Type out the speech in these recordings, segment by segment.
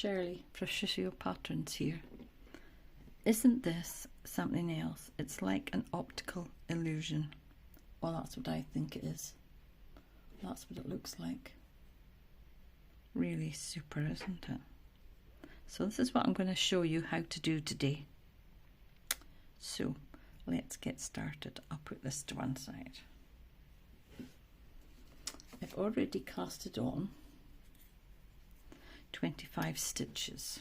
Shirley for ShiFio Patterns here. Isn't this something else? It's like an optical illusion. Well, that's what I think it is. That's what it looks like. Really super, isn't it? So this is what I'm going to show you how to do today. So let's get started. I'll put this to one side. I've already casted on 25 stitches.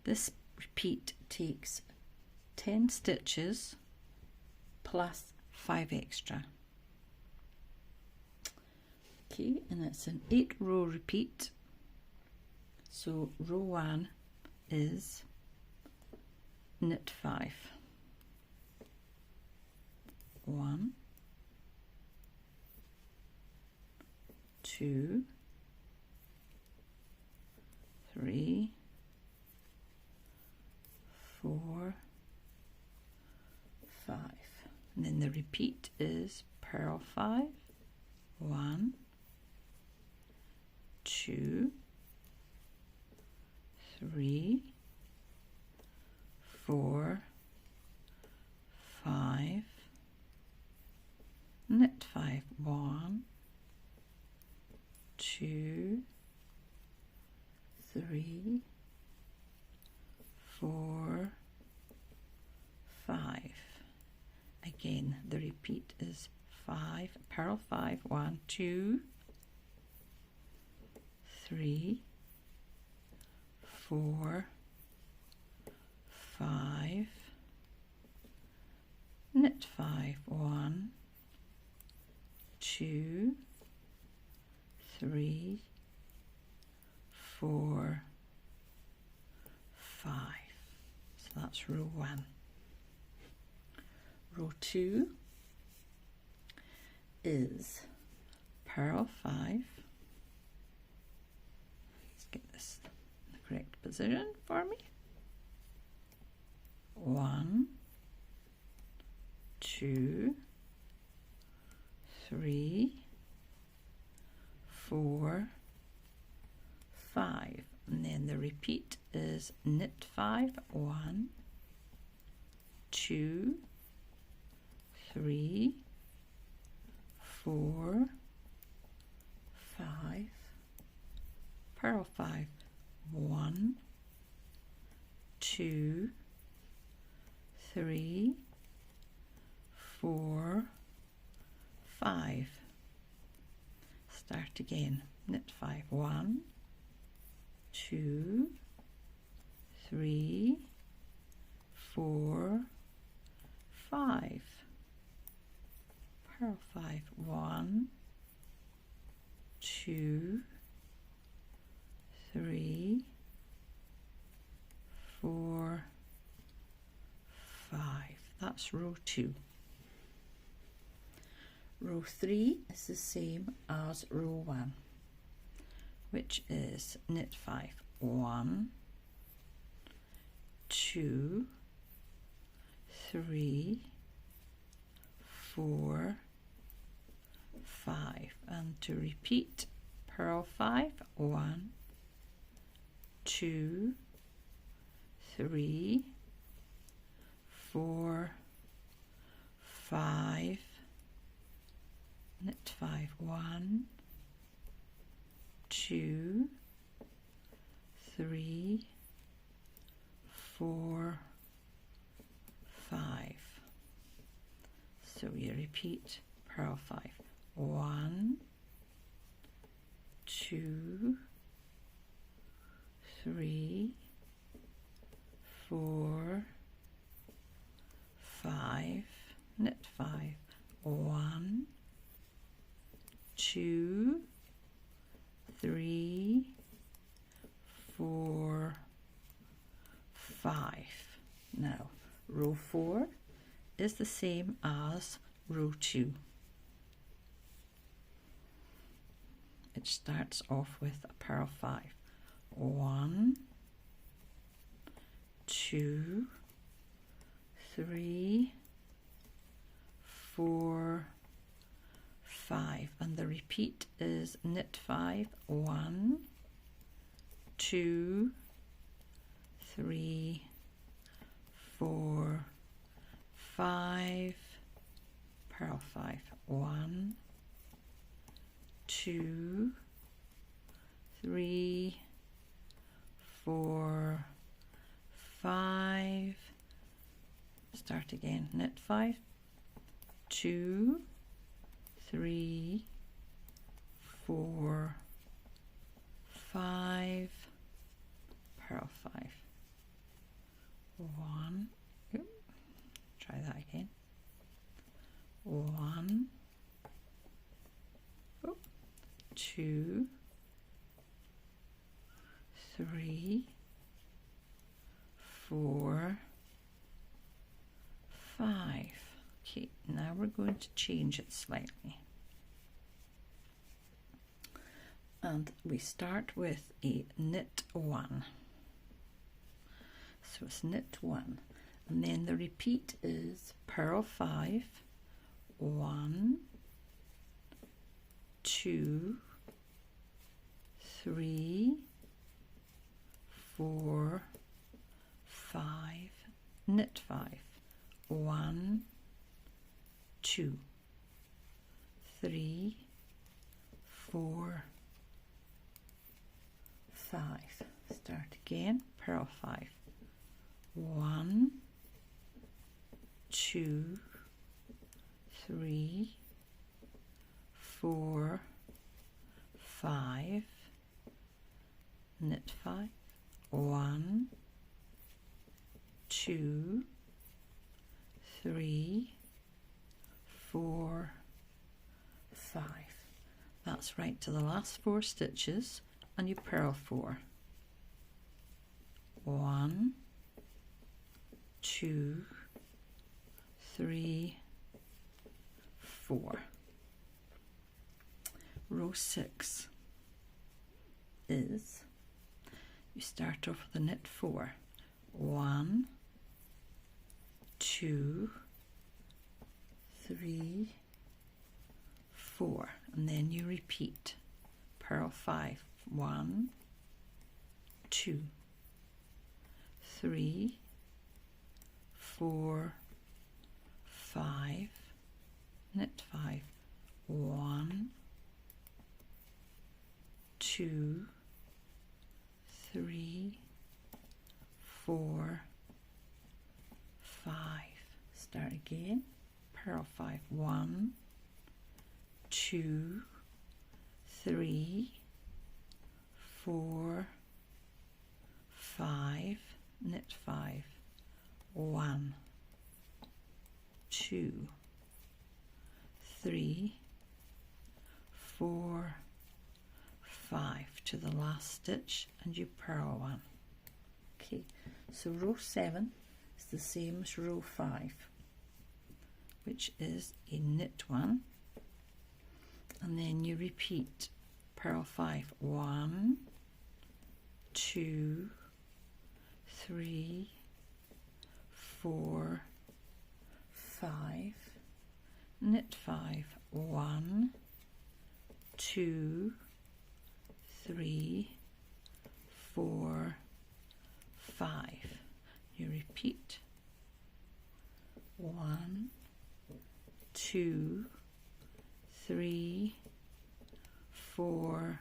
This repeat takes 10 stitches plus 5 extra. Okay, and it's an 8-row repeat. So row 1 is knit 5. 1, 2, 3, 4, 5, and then the repeat is purl 5, 1, 2, 3, 4, 5, knit 5, 1, 2, 3, 4, 5. Again, the repeat is 5, purl 5, 1, 2, 3, 4, 5, knit 5, 1, 2, 3, 4, 5. So that's row 1. Row 2 is purl 5. Let's get this in the correct position for me. 1, 2, 3, 4, 5, and then the repeat is knit 5, 1, 2, 3, 4, 5, purl 5, 1, 2, 3, 4, 5. Start again. Knit 5, 1, 2, 3, 4, 5. Purl 5, 1, 2, 3, 4, 5. That's row 2. Row 3 is the same as row 1, which is knit 5, 1, 2, 3, 4, 5, and to repeat, purl 5, 1, 2, 3, 4, 5, knit 5, 1, 2, 3, 4, 5. So you repeat purl 5, 1, 2, 3, 4, 5, knit 5, 1, 2, 3, 4, 5. Now, row 4 is the same as row 2. It starts off with a purl 5, 1, 2, 3, 4, 5, and the repeat is knit 5, 1, 2, 3, 4, 5, purl 5, 1, 2, 3, 4, 5, start again, knit 5, 2, 3, 4, 5, purl 5, 1, try that again, 1, 2, 3, 4, 5. Okay, now we're going to change it slightly. And we start with a knit 1. So it's knit 1. And then the repeat is purl 5, 1, 2, 3, 4, 5, knit 5, 1, 2, 3, 4, 5. Start again, purl 5, 1, 2, 3, 4, 5, knit 5, 1, 2, 3, 4, 5. That's right to the last 4 stitches, and you purl 4. 1, 2, 3, 4. Row 6 is, you start off with a knit 4, 1, 2, 3, 4, and then you repeat, purl 5, 1, 2, 3, 4, 5, knit 5, 1, 2, 3, 4, 5. Start again, purl 5, 1, 2, 3, 4, 5, knit 5, 1, 2, 3, 4, 5 to the last stitch, and you purl 1. Okay, so row 7 is the same as row 5, which is a knit 1, and then you repeat, purl 5, 1, 2, 3, 4, 5, knit 5, 1, 2, 3, 4, 5. You repeat, 1, 2, 3, 4,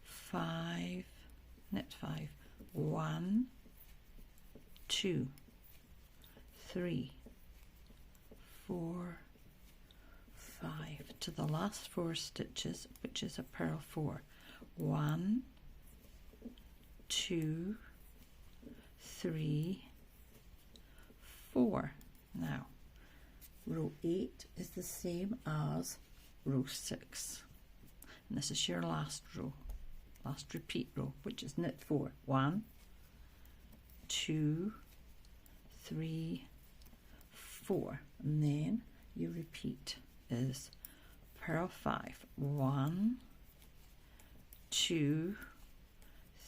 5, knit 5, 1, 2, 3, 4, 5 to the last 4 stitches, which is a purl 4, 1, 2, 3, 4. Now row 8 is the same as row 6, and this is your last row, last repeat row, which is knit 4, 1, 2, 3, 4, and then you repeat is purl 5, 1, 2,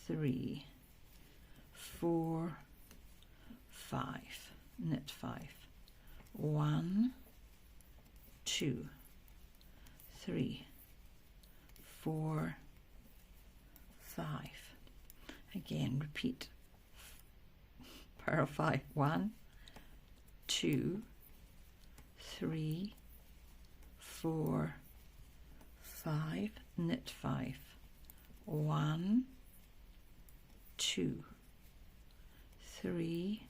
3, 4, 5, knit 5, 1, 2, 3, 4, 5. Again, repeat. Purl 5. 1, 2, 3, 4, 5, knit 5. 1, 2, 3,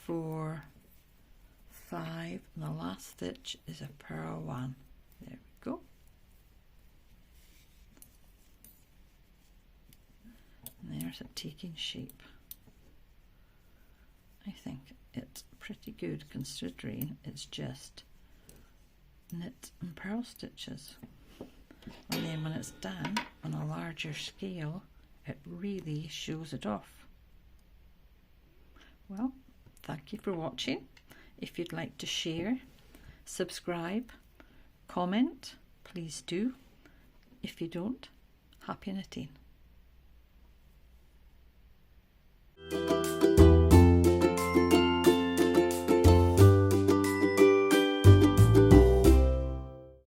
4, 5, and the last stitch is a purl 1. There we go. And there's it taking shape. I think it's pretty good considering it's just knit and purl stitches. And then when it's done on a larger scale, it really shows it off. Well, thank you for watching. If you'd like to share, subscribe, comment, please do. If you don't, happy knitting.